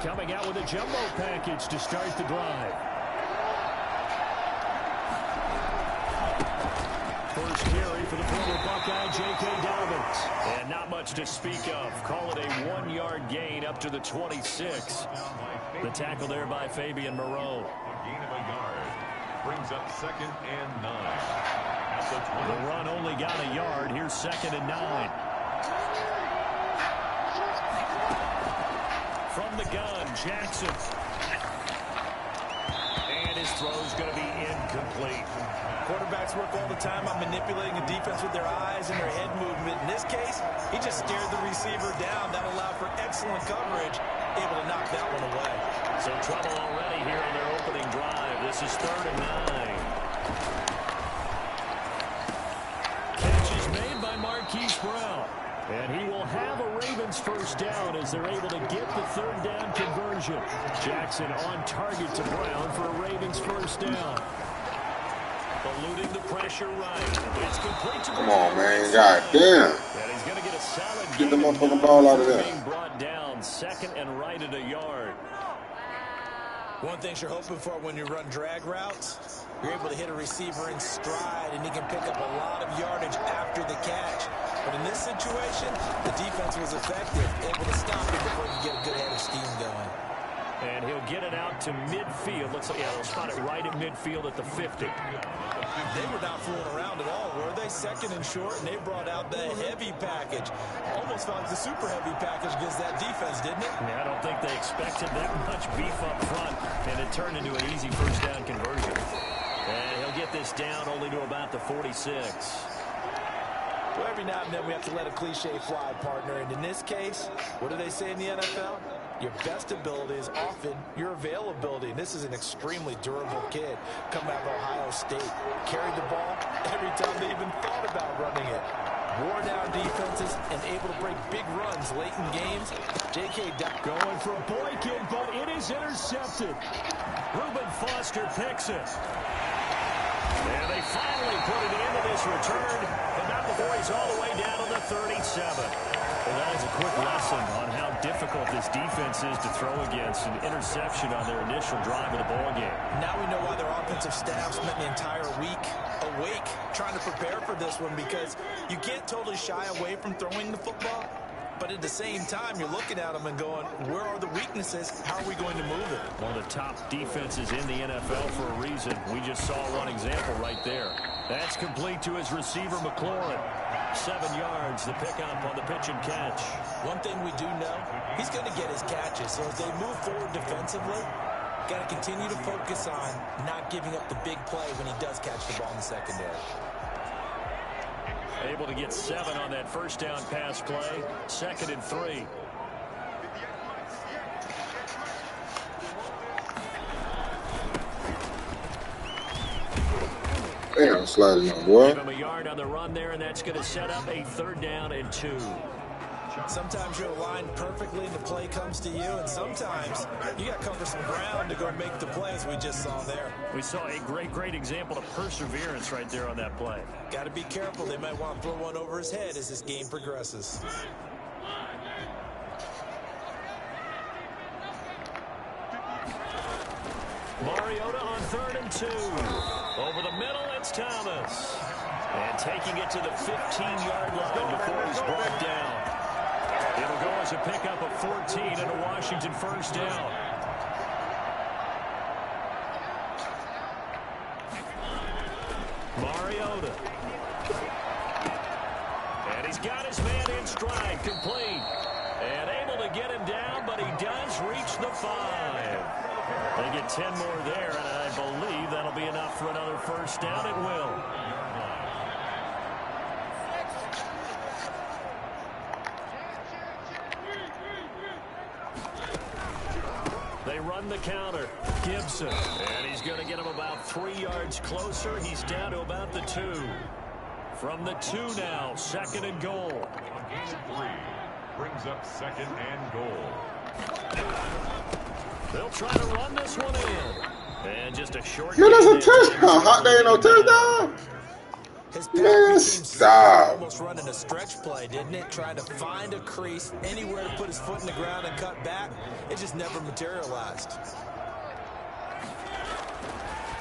coming out with a jumbo package to start the drive. First carry for the former Buckeye, J.K. Dobbins. And not much to speak of. Call it a 1-yard gain up to the 26. The tackle there by Fabian Moreau. A gain of a yard. Brings up 2nd and 9. The run only got a yard. Here's 2nd and 9. From the gun, Jackson. And his throw's going to be incomplete. Quarterbacks work all the time on manipulating a defense with their eyes and their head movement. In this case, he just stared the receiver down. That allowed for excellent coverage, able to knock that one away. So trouble already here in their opening drive. This is 3rd and 9. Catch is made by Marquise Brown. And he will have a Ravens first down as they're able to get the 3rd down conversion. Jackson on target to Brown for a Ravens first down. Eluding the pressure right. It's complete to Come on, man. God damn. And he's going to get a solid Get the motherfucking ball out of there. Being brought down 2nd and right at a yard. One thing you're hoping for when you run drag routes, you're able to hit a receiver in stride, and he can pick up a lot of yardage after the catch. But in this situation, the defense was effective, able to stop him before he get a good head of steam going. And he'll get it out to midfield. Looks like, yeah, they'll spot it right at midfield at the 50. They were not fooling around at all, were they? 2nd and short, and they brought out the heavy package. Almost felt like the super heavy package against that defense, didn't it? Yeah, I don't think they expected that much beef up front, and it turned into an easy first down conversion. And he'll get this down only to about the 46. Well, every now and then we have to let a cliche fly, partner. And in this case, what do they say in the NFL? Your best ability is often your availability. And this is an extremely durable kid. Come out of Ohio State. Carried the ball every time they even thought about running it. Wore down defenses and able to break big runs late in games. J.K. going for Boykin, but it is intercepted. Reuben Foster picks it. And they finally put it into this return, but not before he's all the way down to the 37. Well, that is a quick lesson on how difficult this defense is to throw against. An interception on their initial drive of the ballgame. Now we know why their offensive staff spent the entire week awake trying to prepare for this one, because you can't totally shy away from throwing the football. But at the same time, you're looking at them and going, where are the weaknesses? How are we going to move it? One of the top defenses in the NFL for a reason. We just saw one example right there. That's complete to his receiver, McLaurin. 7 yards, the pickup on the pitch and catch. One thing we do know, he's going to get his catches. So as they move forward defensively, got to continue to focus on not giving up the big play when he does catch the ball in the secondary. Able to get 7 on that first down pass play. 2nd and 3. Damn, sliding on, boy. Give him a yard on the run there, and that's going to set up a 3rd down and 2. Sometimes you're aligned perfectly and the play comes to you, and sometimes you got to cover some ground to go make the play, as we just saw there. We saw a great example of perseverance right there on that play. Got to be careful. They might want to throw one over his head as this game progresses. Mariota on 3rd and 2. Over the middle, it's Thomas. And taking it to the 15-yard line before he's brought down. It'll go as a pickup of 14 and a Washington first down. Mariota. And he's got his man in stride, complete. And able to get him down, but he does reach the 5. They get 10 more there, and I believe that'll be enough for another first down. It will. They run the counter. Gibson. And he's going to get him about 3 yards closer. He's down to about the 2. From the 2 now, 2nd and goal. A gain of 3 brings up 2nd and goal. They'll try to run this one in. And just a short. Man, that's a touchdown. Hot day, no touchdown. His path Man, became stop. almost running a stretch play, didn't it? Trying to find a crease, anywhere to put his foot in the ground and cut back. It just never materialized.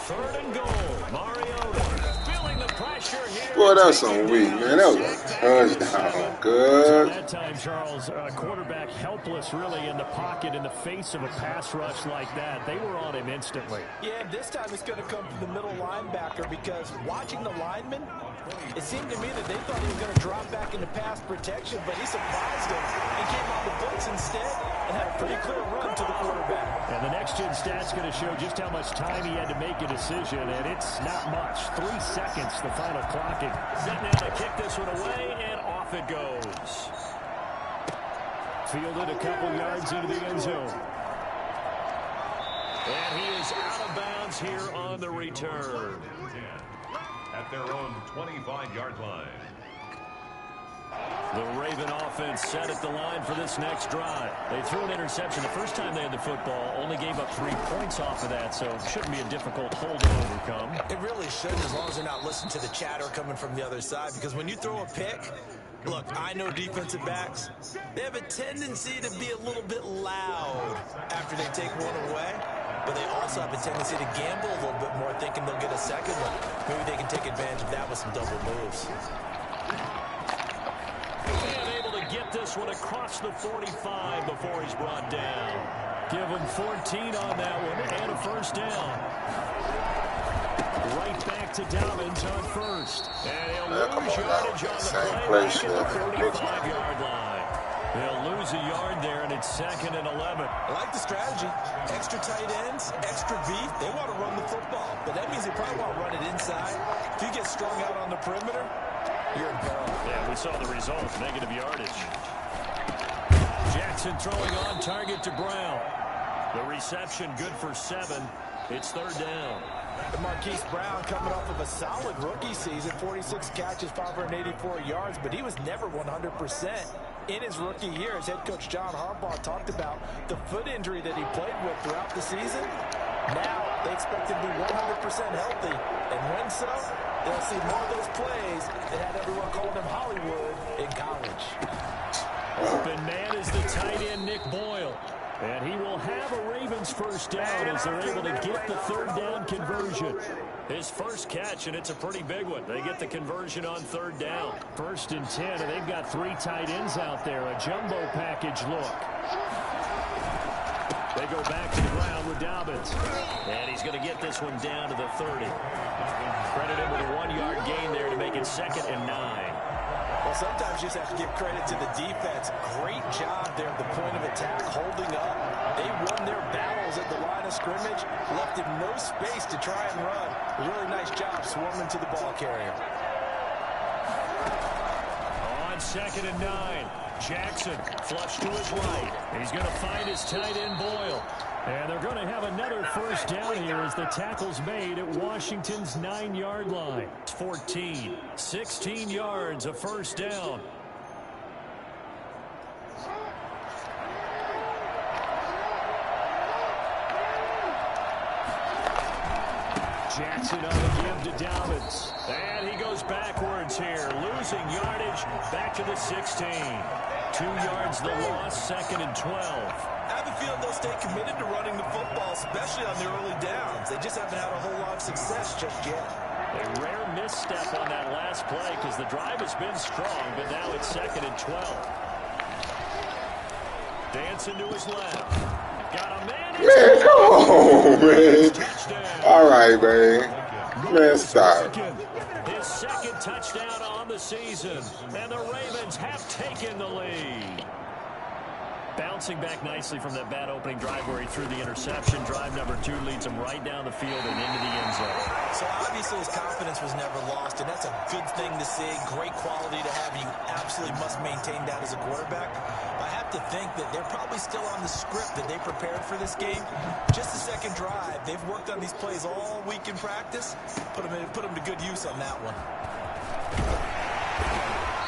3rd and goal. Mariota feeling the pressure here. Boy, that's some weak, man. That was a touchdown. Good. So that time, Charles, quarterback helpless really in the pocket in the face of a pass rush like that. They were on him instantly. Yeah, this time it's going to come from the middle linebacker because watching the lineman, it seemed to me that they thought he was going to drop back into pass protection, but he surprised him and came on the blitz instead and had a pretty clear run to the quarterback. And the next-gen stat's going to show just how much time he had to make a decision, and it's not much. 3 seconds, the final clocking. Set now to kick this one away, and off it goes. Fielded a couple yards into the end zone. And he is out of bounds here on the return. At their own 25-yard line. The Raven offense set at the line for this next drive. They threw an interception the first time they had the football, only gave up 3 points off of that, so it shouldn't be a difficult hole to overcome. It really shouldn't, as long as they're not listening to the chatter coming from the other side, because when you throw a pick, look, I know defensive backs, they have a tendency to be a little bit loud after they take one away, but they also have a tendency to gamble a little bit more, thinking they'll get a second one. Maybe they can take advantage of that with some double moves. And able to get this one across the 45 before he's brought down. Give him 14 on that one and a first down. Right back to Dobbins on first. And he'll lose yardage on the play back at the 45-yard line. They'll lose a yard there, and it's 2nd and 11. I like the strategy. Extra tight ends, extra beef. They want to run the football, but that means they probably want to run it inside. If you get strung out on the perimeter, you're in peril. Yeah, we saw the result, negative yardage. Jackson throwing on target to Brown. The reception good for 7. It's 3rd down. And Marquise Brown coming off of a solid rookie season, 46 catches, 584 yards, but he was never 100% in his rookie year. As head coach John Harbaugh talked about the foot injury that he played with throughout the season. Now they expect him to be 100% healthy, and when so, they'll see more of those plays that had everyone calling him Hollywood in college. Open man is the tight end, Nick Boyle. And he will have a Ravens first down as they're able to get the 3rd down conversion. His first catch, and it's a pretty big one. They get the conversion on 3rd down. 1st and 10, and they've got 3 tight ends out there. A jumbo package look. They go back to the ground with Dobbins. And he's going to get this one down to the 30. Credit him with a 1-yard gain there to make it 2nd and 9. Well, sometimes you just have to give credit to the defense. Great job there at the point of attack, holding up. They won their battles at the line of scrimmage, left him no space to try and run. Really nice job swarming to the ball carrier. On 2nd and 9, Jackson flush to his right. He's going to find his tight end Boyle. And they're going to have another first down here as the tackle's made at Washington's 9-yard line. 14, 16 yards, a first down. Jackson on the give to Dobbins. And he goes backwards here, losing yardage back to the 16. 2 yards the loss, 2nd and 12. I have a feeling they'll stay committed to running the football, especially on the early downs. They just haven't had a whole lot of success just yet. A rare misstep on that last play because the drive has been strong, but now it's 2nd and 12. Dancing to his left. Got a man. Man, come on, man. All right, man. Man, stop. His 2nd touchdown on the season, and the Ravens have taken the lead. Bouncing back nicely from that bad opening drive where he threw the interception. Drive number 2 leads him right down the field and into the end zone. So obviously his confidence was never lost, and that's a good thing to see. Great quality to have. You absolutely must maintain that as a quarterback. I have to think that they're probably still on the script that they prepared for this game. Just the 2nd drive. They've worked on these plays all week in practice. Put them to good use on that one.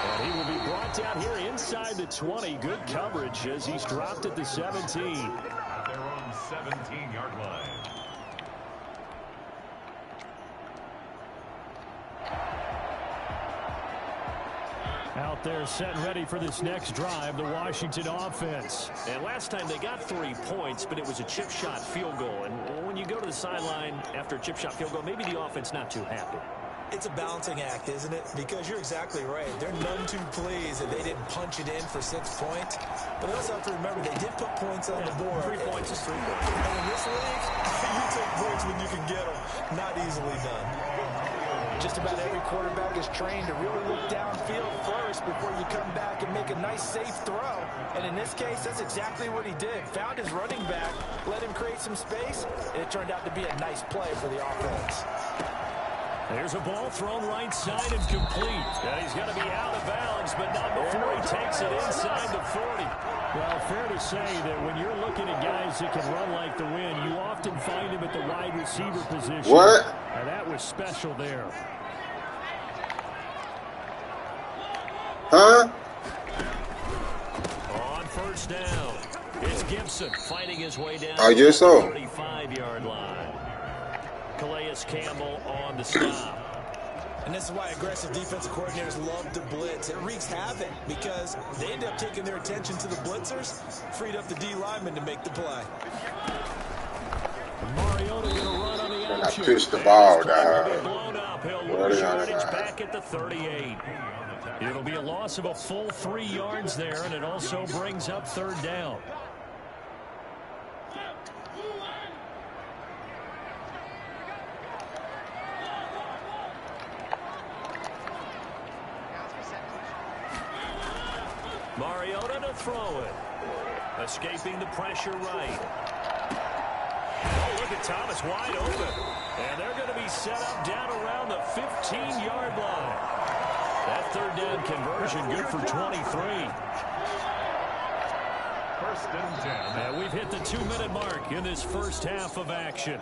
And he will be brought down here inside the 20. Good coverage as he's dropped at the 17. At their own 17-yard line. Out there set and ready for this next drive, the Washington offense. And last time they got 3 points, but it was a chip shot field goal. And when you go to the sideline after a chip shot field goal, maybe the offense not too happy. It's a balancing act, isn't it? Because you're exactly right. They're none too pleased that they didn't punch it in for 6 points. But they also have to remember they did put points on the board. 3 points is 3 points. And in this league, you take points when you can get them. Not easily done. Just about every quarterback is trained to really look downfield first before you come back and make a nice, safe throw. And in this case, that's exactly what he did. Found his running back, let him create some space, and it turned out to be a nice play for the offense. There's a ball thrown right side and complete. And he's going to be out of bounds, but not before he takes it inside the 40. Well, fair to say that when you're looking at guys that can run like the wind, you often find him at the wide receiver position. What? And that was special there. Huh? On first down, it's Gibson fighting his way down I guess so. the 35-yard line. Calais Campbell on the stop. And this is why aggressive defensive coordinators love to blitz. It wreaks havoc because they end up taking their attention to the blitzers, freed up the D lineman to make the play. Mariota going to run on the And I action. pitched the ball Will down. be blown up. He'll lose yardage back at the 38. It'll be a loss of a full 3 yards there, and it also brings up third down. Mariota to throw it. Escaping the pressure right. Oh, look at Thomas wide open. And they're going to be set up down around the 15-yard line. That third down conversion good for 23. First and 10. And we've hit the 2-minute mark in this first half of action.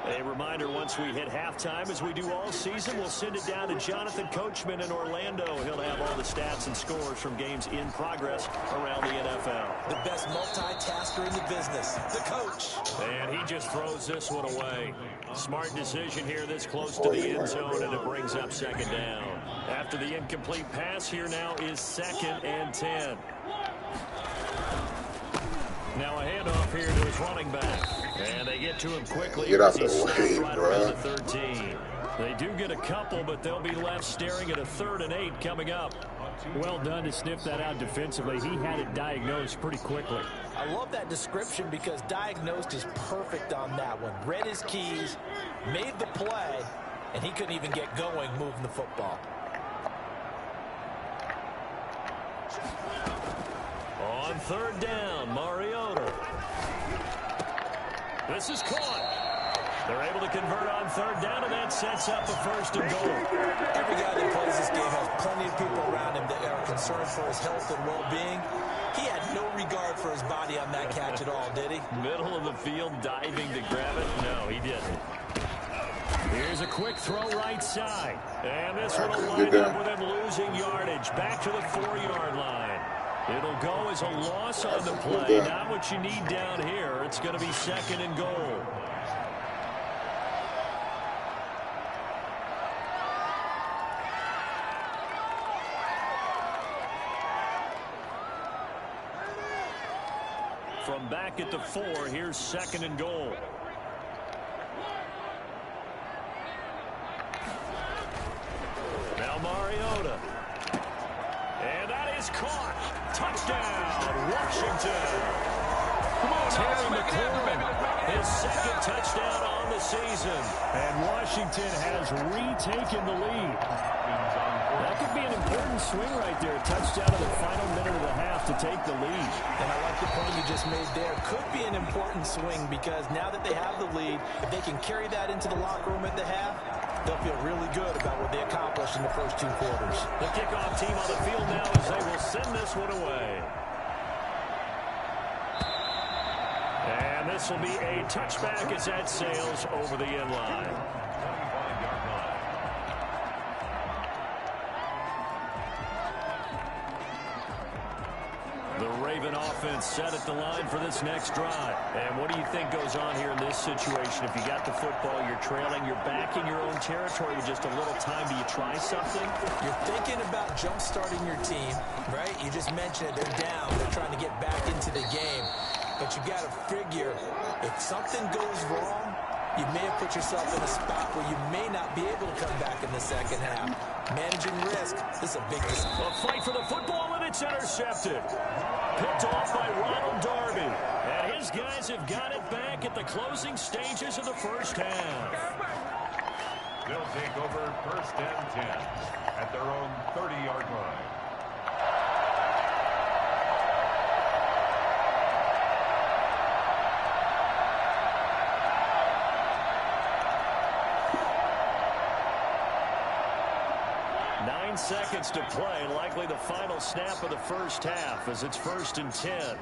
A reminder, once we hit halftime, as we do all season, we'll send it down to Jonathan Coachman in Orlando. He'll have all the stats and scores from games in progress around the NFL. The best multitasker in the business, the coach. And he just throws this one away. Smart decision here this close to the end zone, and it brings up second down. After the incomplete pass, here now is 2nd and 10. Now a handoff here to his running back. And they get to him quickly. Get out the He's way, right bro. around the 13. They do get a couple, but they'll be left staring at a 3rd and 8 coming up. Well done to sniff that out defensively. He had it diagnosed pretty quickly. I love that description because diagnosed is perfect on that one. Read his keys, made the play, and he couldn't even get going moving the football. On third down, Mariota. This is caught. They're able to convert on third down, and that sets up a 1st and goal. Every guy that plays this game has plenty of people around him that are concerned for his health and well-being. He had no regard for his body on that catch at all, did he? Middle of the field, diving to grab it. No, he didn't. Here's a quick throw right side. And this one will wind up with him losing yardage. Back to the 4-yard line. It'll go as a loss on the play. Not what you need down here. It's going to be 2nd and goal. From back at the 4, here's 2nd and goal. Now Mariota. And that is caught. Touchdown, Washington. Terry McLaurin, his 2nd touchdown on the season. And Washington has retaken the lead. That could be an important swing right there. A touchdown in the final minute of the half to take the lead. And I like the point you just made there. Could be an important swing because now that they have the lead, if they can carry that into the locker room at the half, they'll feel really good about what they accomplished in the first 2 quarters. The kickoff team on the field now as they will send this one away. And this will be a touchback as that sails over the end line. The Raven offense set at the line for this next drive. And what do you think goes on here in this situation? If you got the football, you're trailing, you're back in your own territory with just a little time. Do you try something? You're thinking about jump-starting your team, right? You just mentioned it. They're down. They're trying to get back into the game. But you got to figure, if something goes wrong, you may have put yourself in a spot where you may not be able to come back in the second half. Managing risk, this is a big decision. A fight for the football, and it's intercepted. Picked off by Ronald Darby. And his guys have got it back at the closing stages of the first half. They'll take over first and 10 at their own 30-yard line. Seconds to play, likely the final snap of the first half as it's first and 10.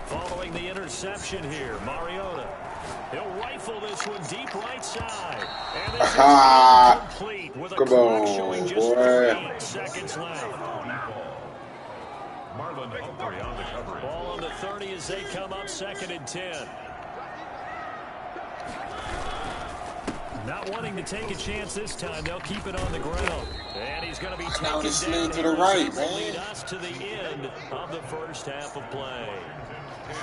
Following the interception here, Mariota. He'll rifle this one deep right side. And this is incomplete with a clock showing just 3 seconds left. Marlon Humphrey on the coverage. Ball on the 30 as they come up second and 10. Not wanting to take a chance this time, they'll keep it on the ground. And he's going to be taken down to the right, man. Lead us to the end of the first half of play.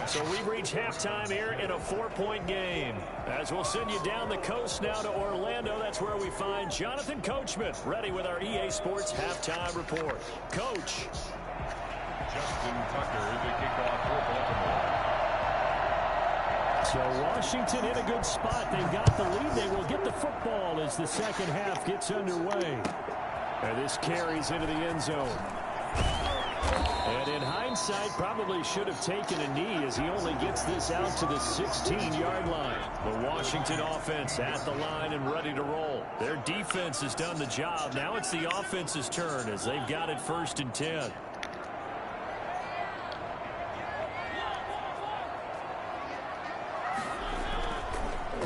So we've reached halftime here in a 4-point game. As we'll send you down the coast now to Orlando, that's where we find Jonathan Coachman, ready with our EA Sports halftime report. Coach. Justin Tucker, the kickoff for Baltimore. So Washington in a good spot. They've got the lead. They will get the football as the second half gets underway. And this carries into the end zone. And in hindsight, probably should have taken a knee as he only gets this out to the 16-yard line. The Washington offense at the line and ready to roll. Their defense has done the job. Now it's the offense's turn as they've got it first and 10.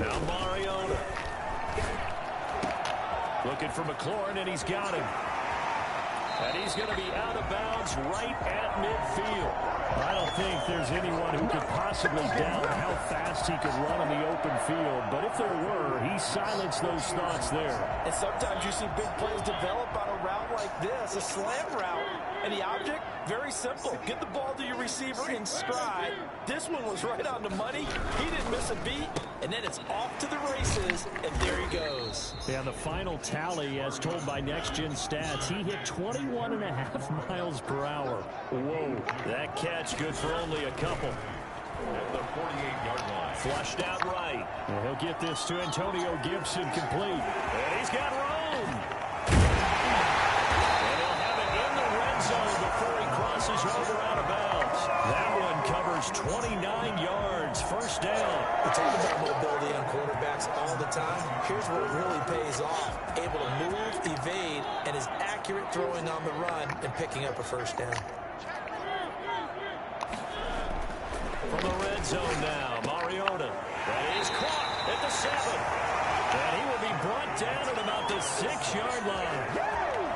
Now Mariota. Looking for McLaurin, and he's got him. And he's going to be out of bounds right at midfield. I don't think there's anyone who could possibly doubt how fast he could run in the open field. But if there were, he silenced those thoughts there. And sometimes you see big plays develop on a route like this, a slant route. And the object, very simple. Get the ball to your receiver in stride. This one was right on the money. He didn't miss a beat. And then it's off to the races, and there he goes. And the final tally, as told by Next Gen Stats, he hit 21.5 miles per hour. Whoa. That catch good for only a couple. At the 48-yard line. Flushed out right. And he'll get this to Antonio Gibson complete. And he's got room. And he'll have it in the red zone before he crosses over out of bounds. That one covers 29 yards. First down. We talk about mobility on quarterbacks all the time. Here's where it really pays off. Able to move, evade, and is accurate throwing on the run and picking up a first down. From the red zone now, Mariota. That is caught at the 7. And he will be brought down at about the 6-yard line.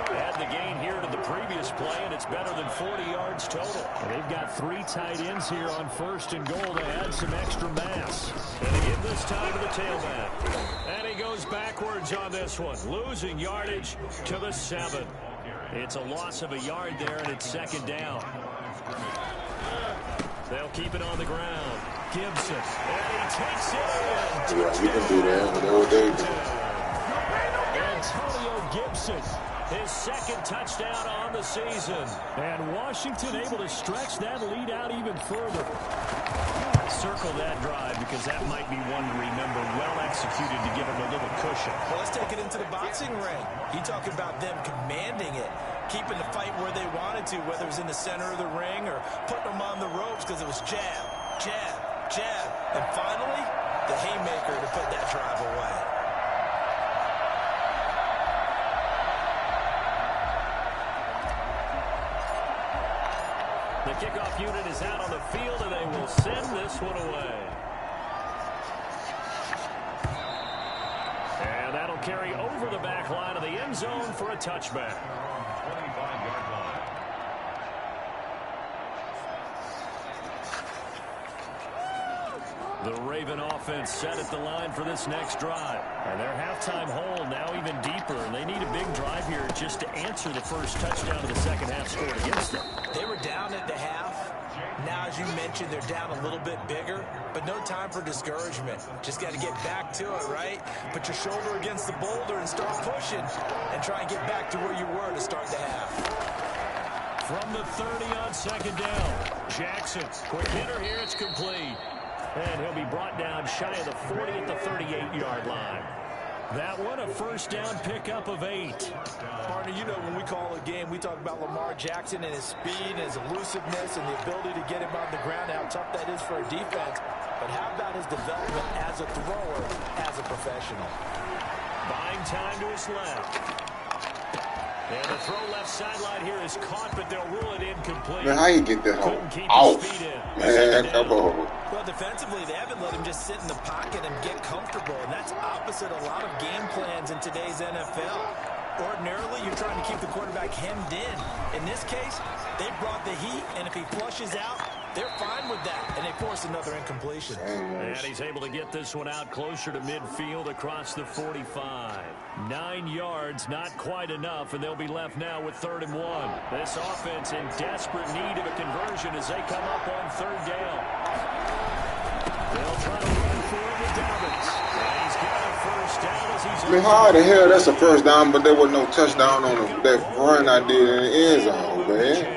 Add the gain here to the previous play, and it's better than 40 yards total. And they've got 3 tight ends here on first and goal to add some extra mass. And they give this time to the tailback. And he goes backwards on this one, losing yardage to the 7. It's a loss of a yard there, and it's second down. They'll keep it on the ground. Gibson, and he takes it in. Yeah, you can do that. Whatever they do. Antonio Gibson. His second touchdown on the season. And Washington able to stretch that lead out even further. Circle that drive because that might be one to remember. Well executed to give him a little cushion. Well, let's take it into the boxing ring. You talk about them commanding it, keeping the fight where they wanted to, whether it was in the center of the ring or putting them on the ropes because it was jab, jab, jab. And finally, the haymaker to put that drive away. The kickoff unit is out on the field, and they will send this one away. And that'll carry over the back line of the end zone for a touchback. 25-yard line. The Raven offense set at the line for this next drive. And their halftime hole now even deeper. And they need a big drive here just to answer the first touchdown of the second half scored against them. They were down at the half. Now, as you mentioned, they're down a little bit bigger, but no time for discouragement. Just got to get back to it, right? Put your shoulder against the boulder and start pushing and try and get back to where you were to start the half. From the 30 on second down, Jackson. Quick hitter here, it's complete. And he'll be brought down shy of the 40 at the 38-yard line. That one, a first down pickup of 8. Partner, you know when we call a game, we talk about Lamar Jackson and his speed and his elusiveness and the ability to get him on the ground, how tough that is for a defense. But how about his development as a thrower, as a professional? Buying time to his left. And the throw left sideline here is caught, but they'll rule it incomplete. Man, how you get that off? Man, come on. Well, defensively, they haven't let him just sit in the pocket and get comfortable, and that's opposite a lot of game plans in today's NFL. Ordinarily, you're trying to keep the quarterback hemmed in. In this case, they brought the heat, and if he flushes out, they're fine with that, and they force another incompletion. And he's able to get this one out closer to midfield across the 45. 9 yards, not quite enough, and they'll be left now with 3rd and 1. This offense in desperate need of a conversion as they come up on 3rd down. They'll try to run for him with Dobbins. And he's got a first down as he's... I mean, how the hell that's a first down, but there was no touchdown on that run I did in the end zone, man.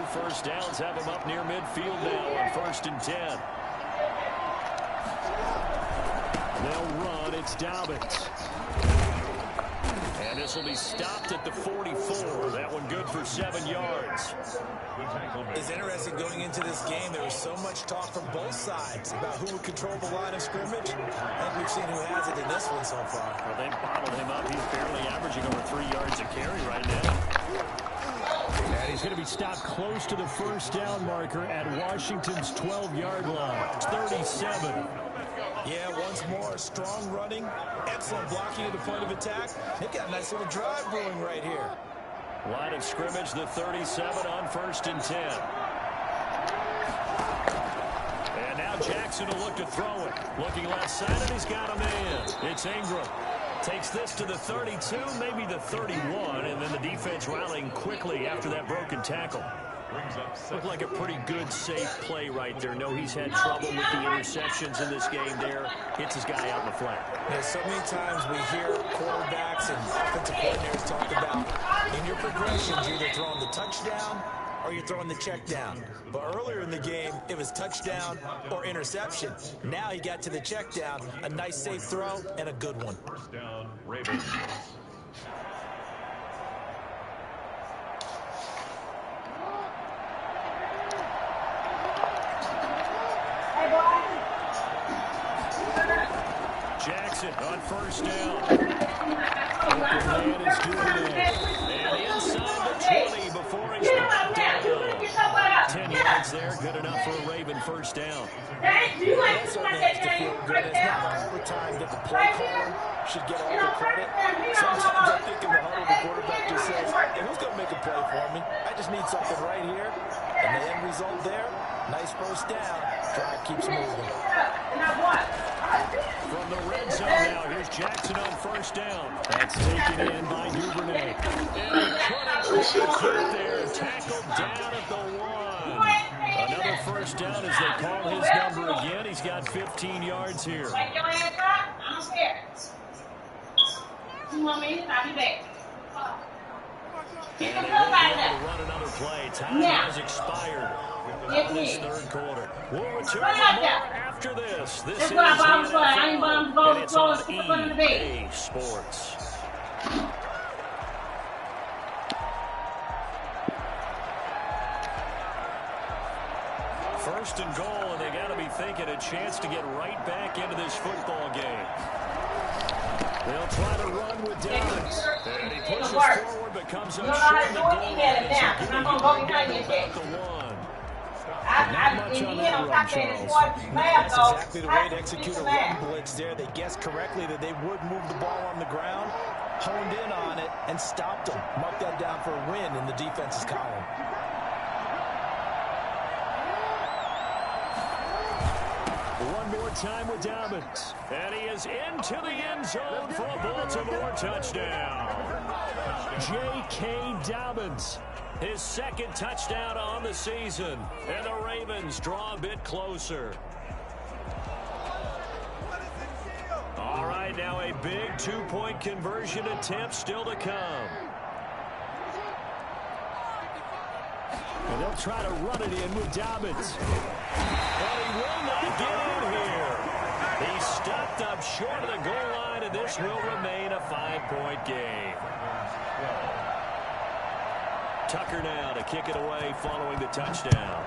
First downs have him up near midfield now on 1st and 10. They'll run. It's Dobbins. And this will be stopped at the 44. That one good for 7 yards. It's interesting going into this game. There was so much talk from both sides about who would control the line of scrimmage. And we've seen who has it in this one so far. Well, they bottled him up. He's barely averaging over 3 yards a carry right now. And he's going to be stopped close to the first down marker at Washington's 12-yard line. It's 37. Yeah, once more, strong running, excellent blocking at the point of attack. They've got a nice little drive brewing right here. Line of scrimmage, the 37 on 1st and 10. And now Jackson will look to throw it. Looking left side, and he's got a man. It's Ingram. Takes this to the 32, maybe the 31, and then the defense rallying quickly after that broken tackle. Looked like a pretty good, safe play right there. No, he's had trouble with the interceptions in this game there. Hits his guy out in the flat. Yeah, so many times we hear quarterbacks and offensive coordinators talk about in your progressions, you're either throwing the touchdown or you're throwing the check down. But earlier in the game, it was touchdown or interception. Now he got to the check down, a nice safe throw, and a good one. First down, Ravens. Jackson on first down. Open man is doing it. And inside the 20 before he's brought down. 10 yards there, good enough for a Raven first down. That certainly has to feel good. It's not all the time that the play caller should get all the credit. Sometimes I think in the huddle, the quarterback just says, hey, who's going to make a play for me? I just need something right here. And the end result there, nice first down. Drive keeps moving. From the red zone now, here's Jackson on first down. That's taken in by Duvernay. And he couldn't there, tackled down at the 1. Another first down as they call his number again. He's got 15 yards here. Wake your ass up. I don't care. 2 more minutes, I'll be back. And they won't be able to run another play. Time has expired in this 3rd quarter. We'll return with more after this. This is the NFL, and it's on EA Sports. First and goal, and they got to be thinking a chance to get right back into this football game. They'll try to run with Dobbins. And he pushes forward, but comes up short of the goal line. So I'm going to go behind you. Not much on that run, Charles. That's exactly the way to execute a run blitz there. They guessed correctly that they would move the ball on the ground. honed in on it, and stopped them. Mark that down for a win in the defense's column. One more time with Dobbins. And he is into the end zone for a Baltimore touchdown. J.K. Dobbins, his second touchdown on the season. And the Ravens draw a bit closer. All right, now a big two-point conversion attempt still to come. And they'll try to run it in with Dobbins. And he will not get in here. He's stopped up short of the goal line, and this will remain a 5-point game. Tucker now to kick it away following the touchdown.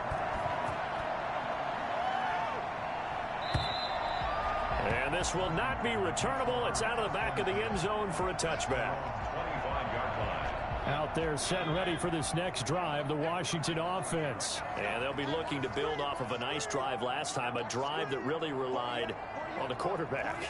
And this will not be returnable. It's out of the back of the end zone for a touchback. Out there set and ready for this next drive, the Washington offense. And they'll be looking to build off of a nice drive last time, a drive that really relied on the quarterback.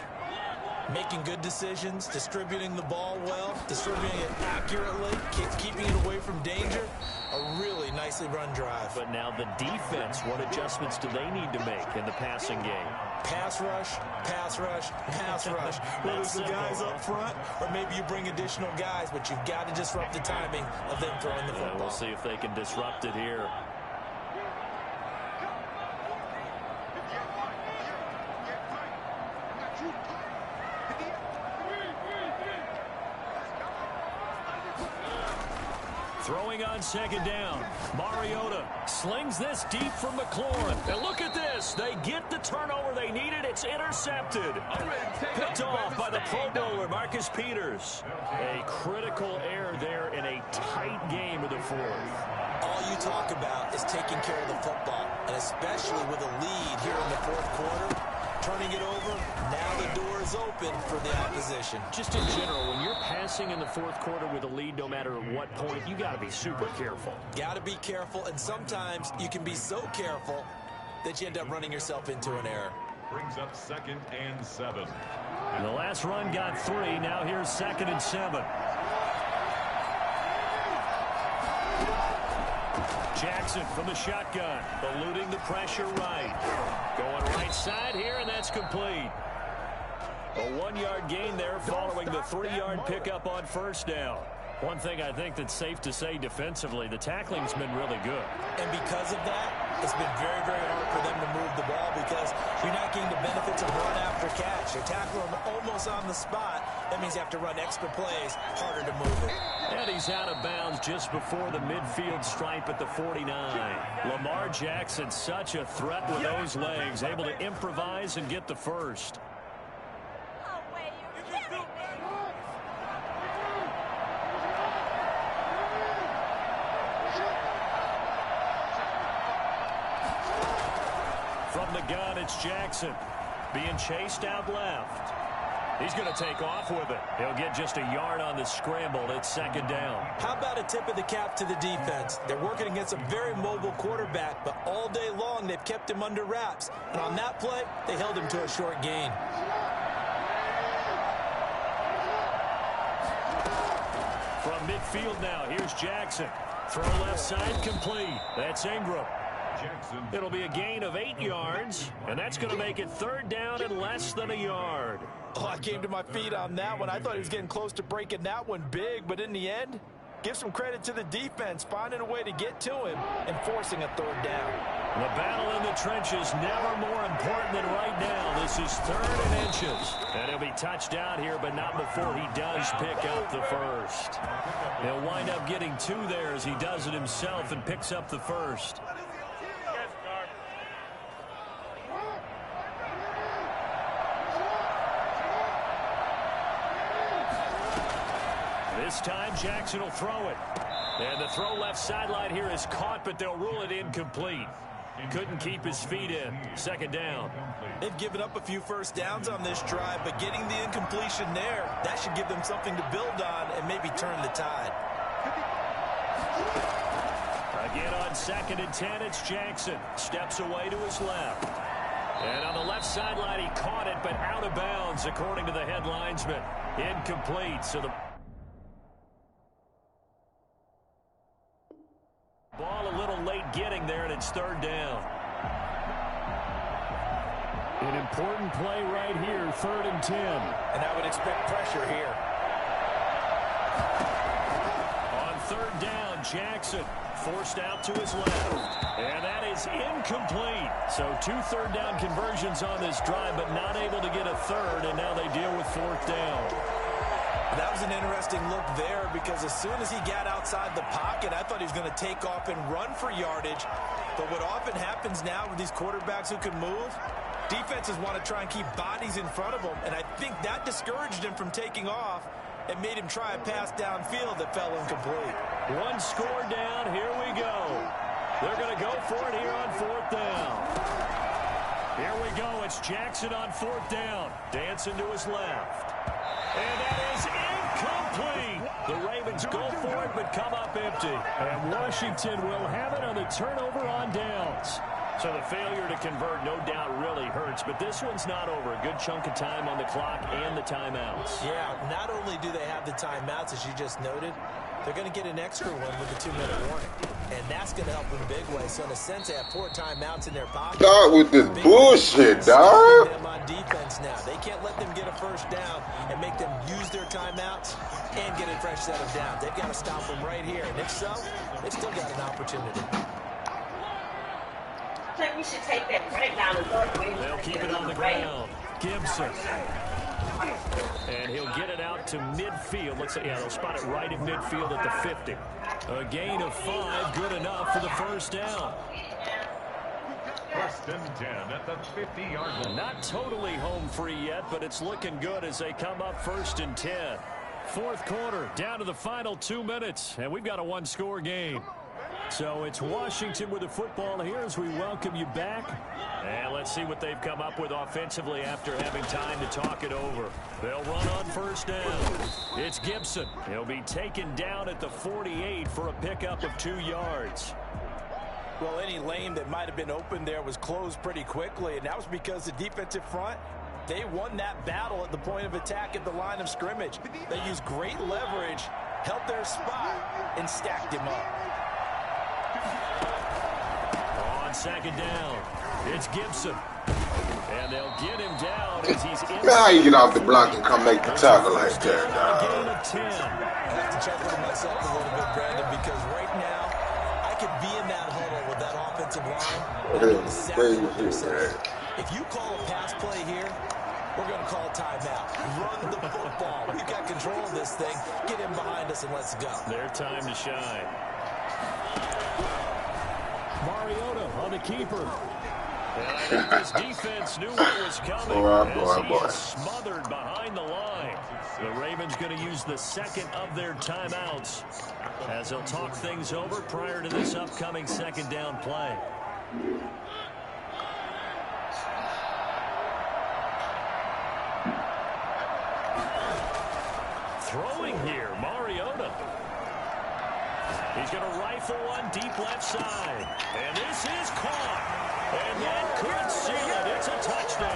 Making good decisions, distributing the ball well, distributing it accurately, keeping it away from danger. A really nicely run drive. But now the defense, what adjustments do they need to make in the passing game? Pass rush, pass rush, pass rush. Whether it's the guys up front or maybe you bring additional guys, but you've got to disrupt the timing of them throwing the football. We'll see if they can disrupt it here. Throwing on second down. Mariota slings this deep from McLaurin. And look at this. They get the turnover they needed. It's intercepted. Picked off by the Pro Bowler, Marcus Peters. A critical error there in a tight game of the fourth. All you talk about is taking care of the football, and especially with a lead here in the fourth quarter. Turning it over, now the door is open for the opposition. Just in general, when you're passing in the fourth quarter with a lead, no matter at what point, you got to be super careful. Got to be careful, and sometimes you can be so careful that you end up running yourself into an error. Brings up 2nd and 7. The last run got 3. Now here's 2nd and 7. Jackson from the shotgun, eluding the pressure right. Going right side here, and that's complete. A 1-yard gain there following the 3-yard pickup on first down. One thing I think that's safe to say defensively, the tackling's been really good. And because of that, it's been very, very hard for them to move the ball because you're not getting the benefits of run after catch. You're tackling them almost on the spot. That means you have to run extra plays, harder to move it. And he's out of bounds just before the midfield stripe at the 49. Lamar Jackson, such a threat with those legs, able to improvise and get the first. From the gun, it's Jackson being chased out left. He's going to take off with it. He'll get just a yard on the scramble. It's 2nd down. How about a tip of the cap to the defense? They're working against a very mobile quarterback, but all day long they've kept him under wraps. And on that play, they held him to a short gain. From midfield now, here's Jackson. Throw left side complete. That's Ingram. It'll be a gain of 8 yards, and that's going to make it 3rd down and less than a yard. Oh, I came to my feet on that one. I thought he was getting close to breaking that one big, but in the end, give some credit to the defense, finding a way to get to him and forcing a 3rd down. The battle in the trenches never more important than right now. This is 3rd and inches. And he'll be touched down here, but not before he does pick up the first. He'll wind up getting 2 there as he does it himself and picks up the first. This time, Jackson will throw it. And the throw left sideline here is caught, but they'll rule it incomplete. Couldn't keep his feet in. 2nd down. They've given up a few first downs on this drive, but getting the incompletion there, that should give them something to build on and maybe turn the tide. Again on 2nd and 10, it's Jackson. Steps away to his left. And on the left sideline, he caught it, but out of bounds, according to the head linesman. Incomplete, so the it's third down. An important play right here, 3rd and 10. And I would expect pressure here. On 3rd down, Jackson forced out to his left. And that is incomplete. So 2 third-down conversions on this drive, but not able to get a third, and now they deal with 4th down. That was an interesting look there because as soon as he got outside the pocket, I thought he was going to take off and run for yardage. But what often happens now with these quarterbacks who can move, defenses want to try and keep bodies in front of them, and I think that discouraged him from taking off and made him try a pass downfield that fell incomplete. 1 score down. Here we go. They're going to go for it here on 4th down. Here we go. It's Jackson on 4th down. Dancing to his left. And that is incomplete. The Ravens go for it, but come up empty. And Washington will have it on the turnover on downs. So the failure to convert, no doubt, really hurts. But this one's not over. A good chunk of time on the clock and the timeouts. Yeah, not only do they have the timeouts, as you just noted, they're going to get an extra one with the 2-minute warning. And that's going to help them big way. So in a sense, they have 4 timeouts in their pocket. Dog with this bullshit, dog. Them on defense now. They can't let them get a first down and make them use their timeouts and get a fresh set of downs. They've got to stop them right here. And if so, they've still got an opportunity. I think we should take that right down the road. They'll keep it on the ground. Gibson. And he'll get it out to midfield. Looks like, yeah, they'll spot it right at midfield at the 50. A gain of 5, good enough for the first down. 1st and 10 at the 50-yard line. Not totally home free yet, but it's looking good as they come up 1st and 10. 4th quarter, down to the final 2 minutes, and we've got a 1-score game. So it's Washington with the football here as we welcome you back. And let's see what they've come up with offensively after having time to talk it over. They'll run on 1st down. It's Gibson. He'll be taken down at the 48 for a pickup of 2 yards. Well, any lane that might have been open there was closed pretty quickly, and that was because the defensive front, they won that battle at the point of attack at the line of scrimmage. They used great leverage, held their spot, and stacked him up. On 2nd down, it's Gibson. And they'll get him down as he's in. Now you get off the block and come make the tackle like that, Gain dog. of 10. I have to chuckle to myself a little bit, Brandon, because right now, I could be in that huddle with that offensive line. I know exactly what they're saying. If you call a pass play here, we're going to call timeout. Run the football. We've got control of this thing. Get him behind us and let's go. Their time to shine. Mariota on the keeper. And I think this defense knew what was coming as he is smothered behind the line. The Ravens going to use the 2nd of their timeouts as they'll talk things over prior to this upcoming 2nd down play. Throwing here, Mariota. He's going to rifle one deep left side. And this is caught. And that could seal it. It's a touchdown.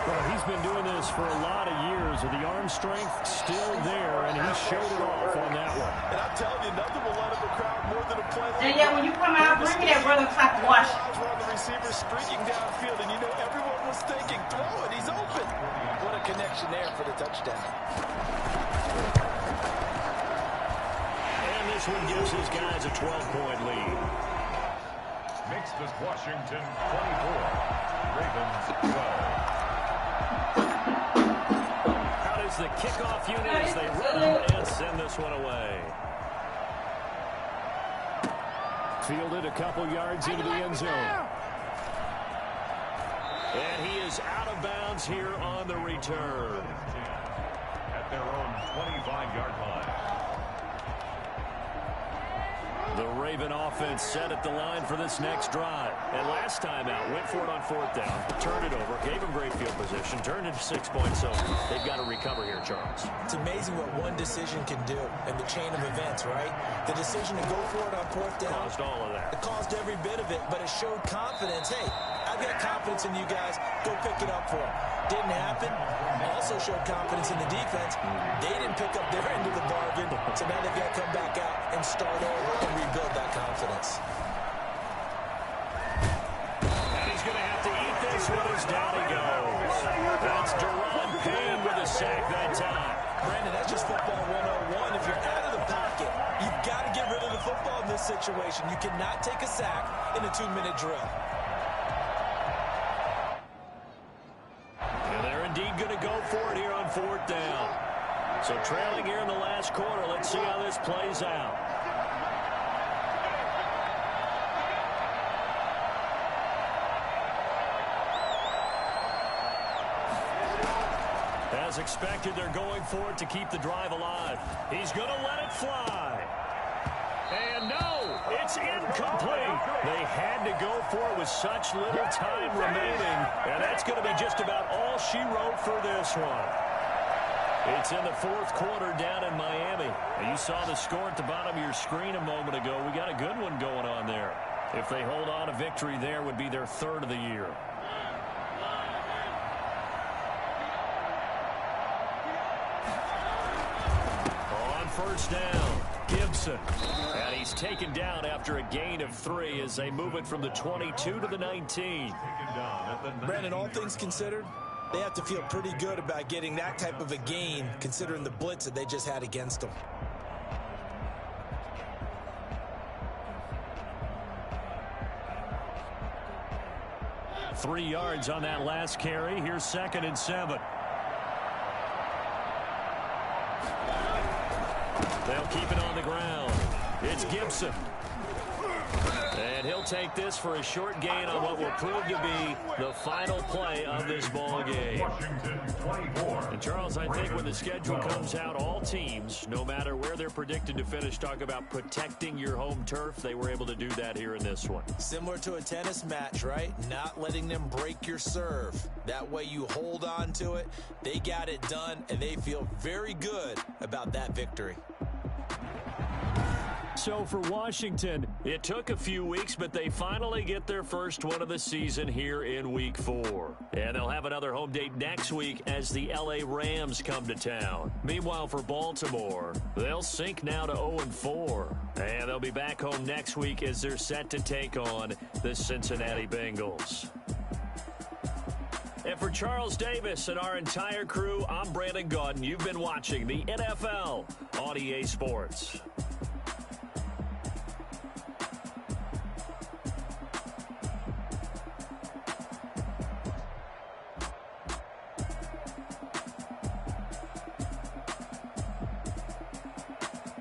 Well, he's been doing this for a lot of years, with the arm strength still there, and he showed it off on that one. And I'm telling you, nothing will let up a crowd more than a play. And yeah, when you come out, bring me that brother top wash. The receiver streaking downfield, and you know everyone was thinking, throw it, he's open. What a connection there for the touchdown. And this one gives his guys a 12-point lead. Makes this Washington 24. Ravens 12. How does the kickoff unit as they run and send this one away? Fielded a couple yards into the end zone. And he is out of bounds here on the return. At their own 25-yard line. The Raven offense set at the line for this next drive. And last time out, went for it on 4th down, turned it over, gave him great field position, turned it to 6 points, so they've got to recover here, Charles. It's amazing what one decision can do in the chain of events, right? The decision to go for it on 4th down. Caused all of that. It caused every bit of it, but it showed confidence. Hey, I've got confidence in you guys. Go pick it up for them. Didn't happen. Also showed confidence in the defense. They didn't pick up their end of the bargain, so now they've got to come back out and start over and rebuild that confidence. one as down he goes. That's Deron Payne with a sack that time. Brandon, that's just football 101. If you're out of the pocket, you've got to get rid of the football in this situation. You cannot take a sack in a 2-minute drill. And they're indeed going to go for it here on 4th down. So trailing here in the last quarter. Let's see how this plays out. As expected, they're going for it to keep the drive alive. He's going to let it fly. And no, it's incomplete. They had to go for it with such little time remaining. And that's going to be just about all she wrote for this one. It's in the 4th quarter down in Miami. You saw the score at the bottom of your screen a moment ago. We got a good one going on there. If they hold on, a victory there would be their 3rd of the year. First down, Gibson. And he's taken down after a gain of 3 as they move it from the 22 to the 19. Brandon, all things considered, they have to feel pretty good about getting that type of a gain considering the blitz that they just had against them. Three yards on that last carry. Here's 2nd and 7. They'll keep it on the ground. It's Gibson. And he'll take this for a short gain on what will prove to be the final play of this ball game. And Charles, I think when the schedule comes out, all teams, no matter where they're predicted to finish, talk about protecting your home turf. They were able to do that here in this one. Similar to a tennis match, right? Not letting them break your serve. That way you hold on to it. They got it done, and they feel very good about that victory. So for Washington, it took a few weeks, but they finally get their first one of the season here in Week 4. And they'll have another home date next week as the LA Rams come to town. Meanwhile, for Baltimore, they'll sink now to 0-4. And they'll be back home next week as they're set to take on the Cincinnati Bengals. And for Charles Davis and our entire crew, I'm Brandon Gaudin. You've been watching the NFL on EA Sports.